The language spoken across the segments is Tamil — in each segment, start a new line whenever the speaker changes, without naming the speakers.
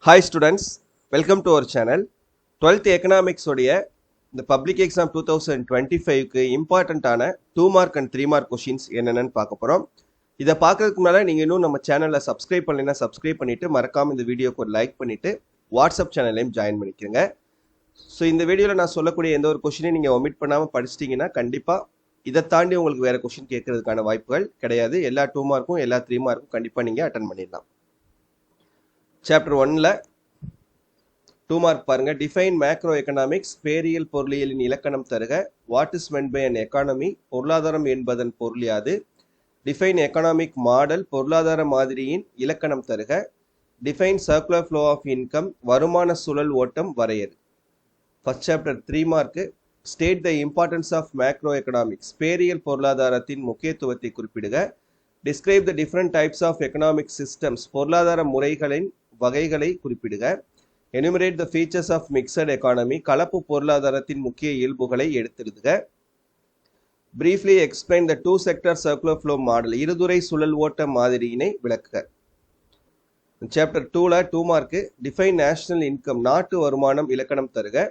Hi students, welcome to our channel. 12th Economics உடைய இந்த பப்ளிக் எக்ஸாம் 2025க்கு இம்பார்ட்டண்ட்டான 2 மார்க் அண்ட் 3 மார்க் கொஷின்ஸ் என்னென்னு பார்க்க போகிறோம். இதை பார்க்கறதுக்கு முன்னால் நீங்கள் இன்னும் நம்ம சேனலில் சப்ஸ்கிரைப் பண்ணலைன்னா சப்ஸ்கிரைப் பண்ணிவிட்டு மறக்காமல் இந்த வீடியோக்கு ஒரு லைக் பண்ணிவிட்டு வாட்ஸ்அப் சேனல்லையும் ஜாயின் பண்ணிக்கோங்க. ஸோ இந்த வீடியோவில் நான் சொல்லக்கூடிய எந்த ஒரு கொஷினையும் நீங்கள் ஒமிட் பண்ணாமல் படிச்சிட்டிங்கன்னா கண்டிப்பாக இதை தாண்டி உங்களுக்கு வேறு கொஷின் கேட்கறதுக்கான வாய்ப்புகள் கிடையாது. எல்லா 2 மார்க்கும் எல்லா 3 மார்க்கும் கண்டிப்பாக நீங்கள் அட்டன் பண்ணிடலாம். சாப்டர் 1ல 2 மார்க் பாருங்க. டிஃபைன் மேக்ரோ எக்கனாமிக்ஸ், பேரியல் பொருளியலின் இலக்கணம் தருக. What is meant by an economy, பொருளாதாரம் என்பதன் பொருள் யாது. டிஃபைன் எக்கனாமிக் மாடல், பொருளாதார மாதிரியின் இலக்கணம் தருக. Define circular flow of income, வருமான சுழல் ஓட்டம் வரையறு. First chapter 3 mark. State the importance of macro economics, பேரியல் பொருளாதாரத்தின் முக்கியத்துவத்தை குறிப்பிடுக. Describe the different types of economic systems, பொருளாதார முறைகளின் வகைகளை குறிப்பிடுக. Enumerate the features of mixed economy, கலப்பு பொருளாதாரத்தின் முக்கிய இயல்புகளை எடுத்தெழுதுக. Briefly explain the 2 sector circular flow model, இருதுறை சுழல் ஓட்ட மாதிரியினை விளக்குக. சாப்டர் 2ல 2 மார்க். டிஃபைன் நேஷனல் இன்கம், நாட்டு வருமானம் இலக்கணம் தருக.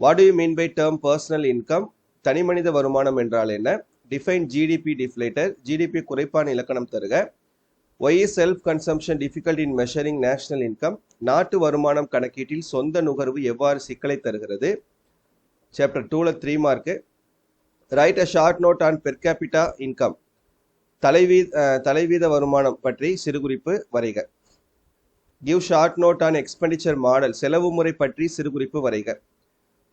What do you mean by term personal income, தனிமனித வருமானம் என்றால் என்ன. டிஃபைன் ஜிடிபி டிஃப்ளேட்டர், ஜிடிபி குறைப்பான் இலக்கணம் தருக. Why is self consumption difficult in measuring national income, நாட்டு வருமானம் கணக்கீட்டில் சொந்த நுகர்வு எவ்வாறு சிக்கலை தருகிறது. சாப்டர் 2ல 3 mark. Write a short note on per capita income, தலைவீத வருமானம் பற்றி சிறுகுறிப்பு வரைக. Give short note on expenditure model, செலவு முறை பற்றி சிறுகுறிப்பு வரைக.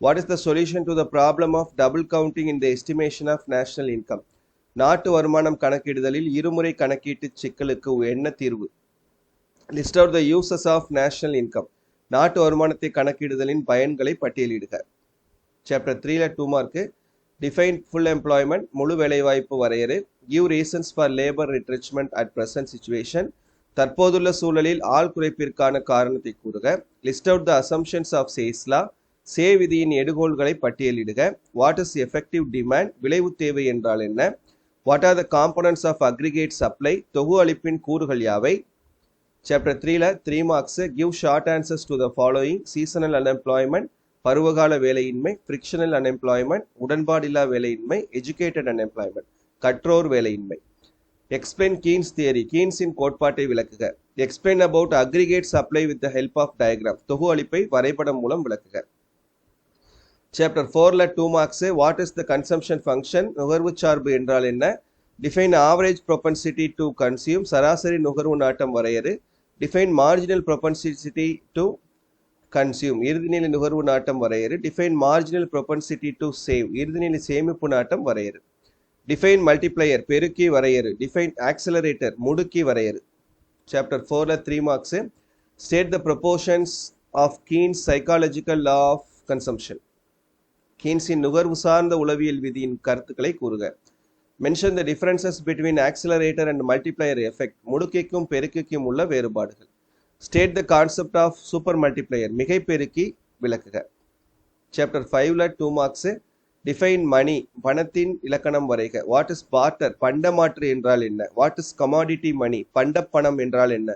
What is the solution to the problem of double counting in the estimation of national income, நாட்டு வருமானம் கணக்கிடுதலில் இருமுறை கணக்கீட்டு சிக்கலுக்கு என்ன தீர்வு. List out the uses of national income, நாட்டு வருமானத்தை கணக்கிடுதலின் பயன்களை பட்டியலிடுக. சாப்டர் 3ல 2 மார்க். டிஃபைன் ஃபுல் எம்ப்ளாய்மெண்ட், முழு வேலைவாய்ப்பு வரையறு. Give reasons for labour retrenchment at present situation, தற்போதுள்ள சூழலில் ஆள் குறைப்பிற்கான காரணத்தை கூறுக. List out the assumptions of Say's law, Say விதியின் எடுகோள்களை பட்டியலிடுக. வாட் இஸ் எஃபெக்டிவ் டிமாண்ட், விளைவு தேவை என்றால் என்ன. What are the components of aggregate supply, தொகு அளிப்பின் கூறுகள் யாவை. சாப்டர் 3ல 3 marks. Give short answers to the following. Seasonal unemployment, பருவகால வேலையின்மை. ஃப்ரிக்ஷனல் அன்எம்ப்ளாய்மெண்ட், உடன்பாடில்லா வேலையின்மை. எஜுகேட்டட் அன்எம்ப்ளாய்மெண்ட், கற்றோர் வேலையின்மை. எக்ஸ்பிளைன் கீன்ஸ் தியரி, கீன்ஸின் கோட்பாட்டை விளக்குக. Explain about aggregate supply with the help of diagram, தொகு அளிப்பை வரைபடம் மூலம் விளக்குக. சாப்டர் 4ல 2 marks. What is the consumption function, நுகர்வு சார்பு என்றால் என்ன. Define average propensity to consume, சராசரி நுகர்வு நாட்டம் வரையறு. Define marginal propensity to consume, இறுதிநிலை நுகர்வு நாட்டம் வரையறு. Define marginal propensity to save, இறுதிநிலை சேமிப்பு நாட்டம் வரையறு. டிஃபைன் மல்டிப்ளையர், பெருக்கி வரையறு. டிஃபைன் ஆக்சலரேட்டர், முடுக்கி வரையறு. சாப்டர் 4ல 3 marks. State the proportions of Keynes psychological law of consumption, கீன்ஸின் நுகர்வு சார்ந்த உளவியல் விதியின் கருத்துக்களை கூறுக. Mention the differences between accelerator and multiplier effect, முடுக்கிக்கும் பெருக்கிக்கும் உள்ள வேறுபாடுகள். State the concept of super multiplier, மிகை பெருக்கி விளக்குக. சாப்டர் 5ல 2 மார்க்ஸ். டிஃபைன் மணி, பணத்தின் இலக்கணம் வரைக. வாட் இஸ் பார்ட்டர், பண்டமாற்று என்றால் என்ன. வாட் இஸ் கமாடிட்டி மணி, பண்டப்பணம் என்றால் என்ன.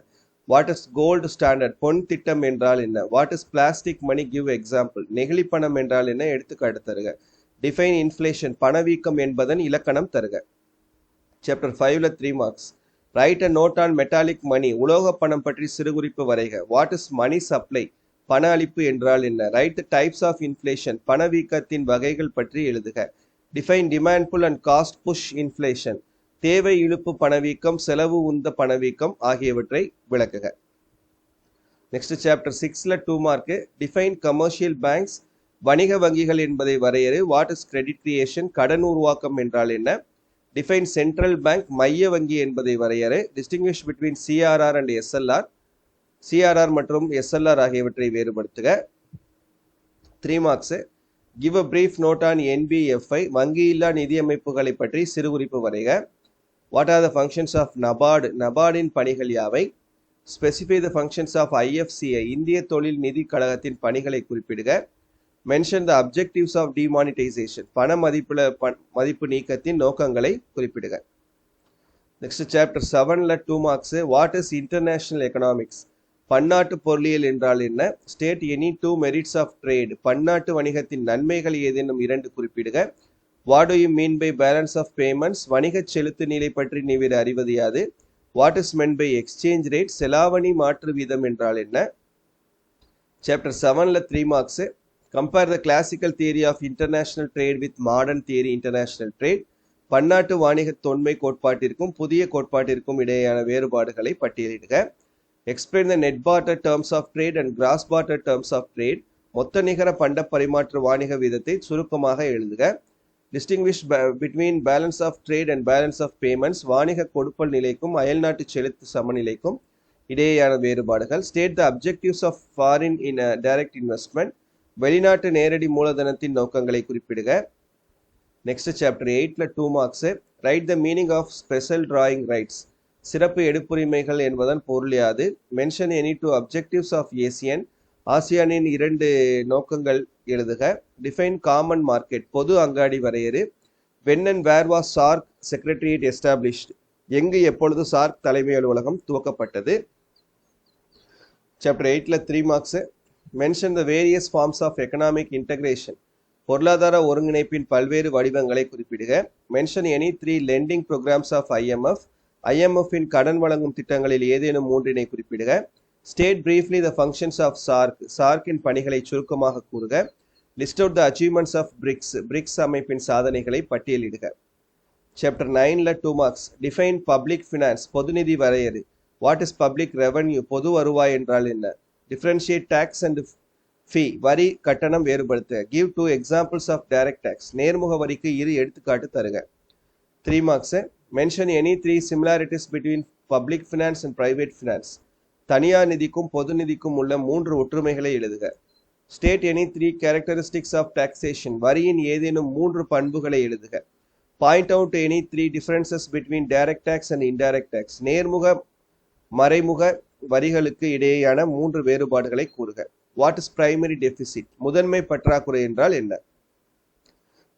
வாட் இஸ் கோல்டு ஸ்டாண்டர்ட், பொன் திட்டம் என்றால் என்ன. What is plastic money, give example, நெகிழி பணம் என்றால் என்ன, எடுத்துக்காட்டு தருக. டிஃபைன் இன்ஃப்ளேஷன், பணவீக்கம் என்பதன் இலக்கணம் தருக. சாப்டர் 5ல 3 marks. Write a note on metallic money, உலோக பணம் பற்றி சிறுகுறிப்பு வரைக. வாட் இஸ் மணி சப்ளை, பண அளிப்பு என்றால் என்ன. Write the types of inflation, பணவீக்கத்தின் வகைகள் பற்றி எழுதுக. Define demand pull and cost push inflation, தேவை இழுப்பு பணவீக்கம், செலவு உந்த பணவீக்கம் ஆகியவற்றை விளக்குக. நெக்ஸ்ட் சாப்டர் 6ல 2 மார்க். டிஃபைன் கமர்ஷியல் பேங்க்ஸ், வணிக வங்கிகள் என்பதை வரையறு. வாட் இஸ் கிரெடிட் கிரியேஷன், கடன் உருவாக்கம் என்றால் என்ன. டிஃபைன் சென்ட்ரல் பேங்க், மைய வங்கி என்பதை வரையறு. Distinguish between CRR and SLR, CRR மற்றும் எஸ்எல்ஆர் ஆகியவற்றை வேறுபடுத்துக. 3 marks. Give a brief note on NBFI, வங்கியில்லா நிதி அமைப்புகளை பற்றி சிறுகுறிப்பு வரைக. What are the functions of NABARD, நபார்டின் பணிகள் யாவை. Specify the functions of IFCI, இந்திய தொழில் நிதி கழகத்தின் பணிகளை குறிப்பிடுக. Mention the objectives of demonetisation, பண மதிப்பு நீக்கத்தின் நோக்கங்களை குறிப்பிடுக. நெக்ஸ்ட் சாப்டர் 7ல 2 marks. What is international economics, பன்னாட்டு பொருளியல் என்றால் என்ன? State any two merits of trade. பன்னாட்டு வணிகத்தின் நன்மைகள் ஏதேனும் 2 குறிப்பிடுக. What do you mean by balance of payments? வணிக செலுத்து நிலை பற்றி நீர் அறிவது யாது? What is meant by exchange rate? செலாவணி மாற்று வீதம் என்றால் என்ன? சாப்டர் 7ல 3 marks. Compare the classical theory of international trade with modern theory international trade. பன்னாட்டு வாணிக தொன்மை கோட்பாட்டிற்கும் புதிய கோட்பாட்டிற்கும் இடையேயான வேறுபாடுகளை பட்டியலிடுக. Explain the net barter terms of trade and gross barter terms of trade. மொத்த நிகர பண்ட பரிமாற்ற வாணிக வீதத்தை சுருக்கமாக எழுதுக. Distinguish between balance of trade and balance of payments. வாணிக கொடுப்பல் நிலைக்கும் அயல்நாட்டு செலுத்து சமநிலைக்கும் இடையேயான வேறுபாடுகள். State the objectives of foreign in direct investment. வெளிநாட்டு நேரடி மூலதனத்தின் நோக்கங்களை குறிப்பிடுக. நெக்ஸ்ட் சாப்டர் 8ல 2 marks. Write the meaning of special drawing rights. சிறப்பு எடுப்புரிமைகள் என்பதன் பொருள் யாது? Mention any two objectives of ASEAN. ஆசியானின் 2 நோக்கங்கள் எழுதுக. Define common market. பொது அங்காடி வரையறு. When and where was SAARC secretariat established. எங்கு எப்பொழுது சார்க் தலைமை அலுவலகம் துவக்கப்பட்டது? சாப்டர் 8ல 3 marks. Mention the various forms of economic integration. பொருளாதார ஒருங்கிணைப்பின் பல்வேறு வடிவங்களை குறிப்பிடுக. Mention any 3 lending programmes of IMF. IMF-இன் கடன் வழங்கும் திட்டங்களில் ஏதேனும் 3 குறிப்பிடுக. State briefly the functions of SAARC. சார்க்கின் பணிகளை சுருக்கமாக கூறுக. List out the achievements of BRICS. BRICS அமைப்பின் சாதனைகளை பட்டியலிடுக. சாப்டர் 9ல 2 மார்க்ஸ். Define public finance. பொதுநிதி வரையறு. What is public revenue? பொது வருவாய் என்றால் என்ன? Differentiate tax and fee. வரி கட்டணம் வேறுபடுத்துக. Give 2 examples of direct tax. நேர்முக வரிக்கு 2 எடுத்துக்காட்டு தருக. 3 marks. Mention any 3 similarities between public finance and private finance. தனியார் நிதிக்கும் பொது நிதிக்கும் உள்ள 3 ஒற்றுமைகளை எழுதுக. State any 3 characteristics of taxation. வரியின் ஏதேனும் 3 பண்புகளை எழுதுக. Point out any 3 differences between direct tax and indirect tax. நேர்முக மறைமுக வரிகளுக்கு இடையேயான 3 வேறுபாடுகளை கூறுக. What is primary deficit? முதன்மை பற்றாக்குறை என்றால் என்ன?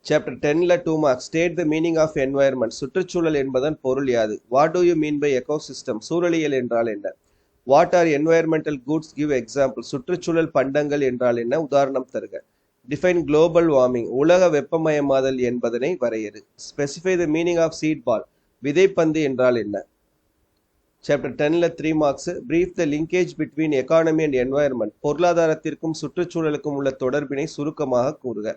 சாப்டர் 10ல 2 marks. State the meaning of environment. சுற்றுச்சூழல் என்பதன் பொருள் யாது? What do you mean by ecosystem? சூழலியல் என்றால் என்ன? What are environmental goods? Give example. சுற்றுச்சூழல் பண்டங்கள் என்றால் என்ன? உதாரணம் தருக. Define global warming. உலக வெப்பமயமாதல் என்பதனை வரையறு. Specify the meaning of seat பால். விதைப்பந்து என்றால் என்ன? சாப்டர் 10ல 3 marks. Brief the linkage between economy and environment. பொருளாதாரத்திற்கும் சுற்றுச்சூழலுக்கும் உள்ள தொடர்பினை சுருக்கமாக கூறுக.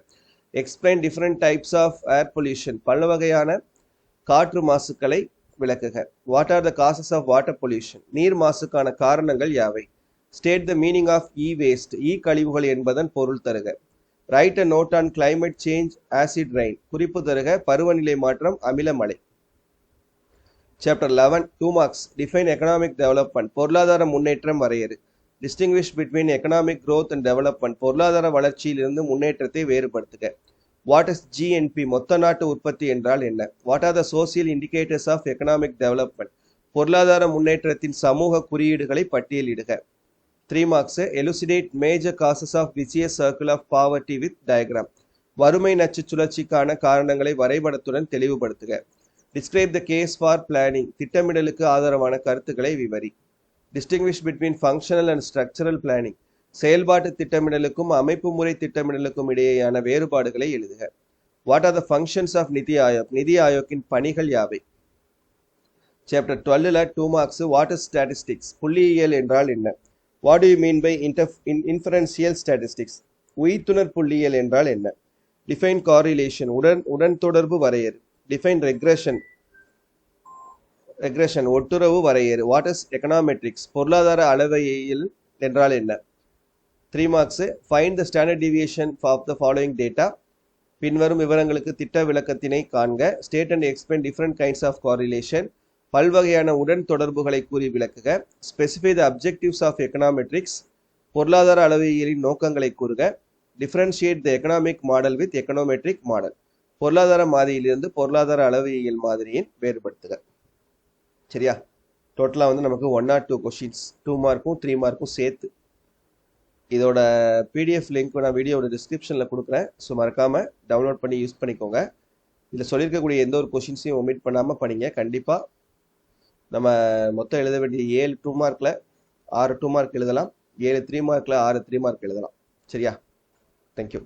Explain different types of air pollution. பல வகையான காற்று மாசுக்களை விளக்குக. What are the causes of water pollution? நீர் மாசுக்கான காரணங்கள் யாவை? State the meaning of e waste. E கழிவுகள் என்பதன் பொருள் தருக. Write a note on climate change acid rain. குறிப்பு தருக. பருவநிலை மாற்றம், அமில மழை. Chapter 11 2 marks. Define economic development. பொருளாதார முன்னேற்றம் வரையறு. Distinguish between economic growth and development. பொருளாதார வளர்ச்சியிலிருந்து முன்னேற்றத்தை வேறுபடுத்துக. What is GNP? மொத்த நாட்டு உற்பத்தி என்றால் என்ன? What are the social indicators of economic development? பொருளாதார முன்னேற்றத்தின் சமூக குறியீடுகளை பட்டியலிடுக. 3 marks. Elucidate major causes of vicious circle of poverty with diagram. வறுமை நச்சு சுழற்சிக்கான காரணங்களை வரைபடத்துடன் தெளிவுபடுத்துக. Describe the case for planning. திட்டமிடலுக்கு ஆதரவான கருத்துக்களை விவரி. Distinguish between functional and structural planning. செயல்பாட்டு திட்டமிடலுக்கும் அமைப்பு முறை திட்டமிடலுக்கும் இடையேயான வேறுபாடுகளை எழுதுக. What are the functions of NITI Aayog? NITI ஆயோக்கின் பணிகள் யாவை? Chapter 12ல 2 marks. What is statistics? புள்ளியியல் என்றால் என்ன? What do you mean by inferential statistics? உயிர்த்துணர் புள்ளியியல் என்றால் என்ன? Define correlation. உடன் தொடர்பு வரையறு. Define regression. ஒட்டுறவு வரையறு. What is econometrics? பொருளாதார அளவையியல் என்றால் என்ன? 3 marks. Find the standard deviation of the following data. பின்வரும் விவரங்களுக்கு திட்ட விளக்கத்தினை காண்க. State and explain different kinds of correlation. பல்வகையான உடன் தொடர்புகளை கூறி விளக்குக. Specify the objectives of econometrics. பொருளாதார அளவையியலின் நோக்கங்களை கூறுக. Differentiate the economic model with econometric model. பொருளாதார மாதிரியிலிருந்து பொருளாதார அளவையியல் மாதிரியின் வேறுபடுத்துக. சரியா? டோட்டலாக நமக்கு 1 or 2 கொஷின்ஸ் 2 மார்க்கும் 3 மார்க்கும் சேர்த்து. இதோட PDF லிங்க் நான் வீடியோட டிஸ்கிரிப்ஷனில் கொடுக்குறேன். ஸோ மறக்காமல் டவுன்லோட் பண்ணி யூஸ் பண்ணிக்கோங்க. இதில் சொல்லியிருக்கக்கூடிய எந்த ஒரு கொஷின்ஸையும் ஒமிட் பண்ணாமல் படிங்க. கண்டிப்பாக நம்ம மொத்தம் எழுத வேண்டிய 7 2 மார்க்கில் 6 2 மார்க் எழுதலாம், 7 3 மார்க்கில் 6 3 மார்க் எழுதலாம். சரியா? தேங்க்யூ.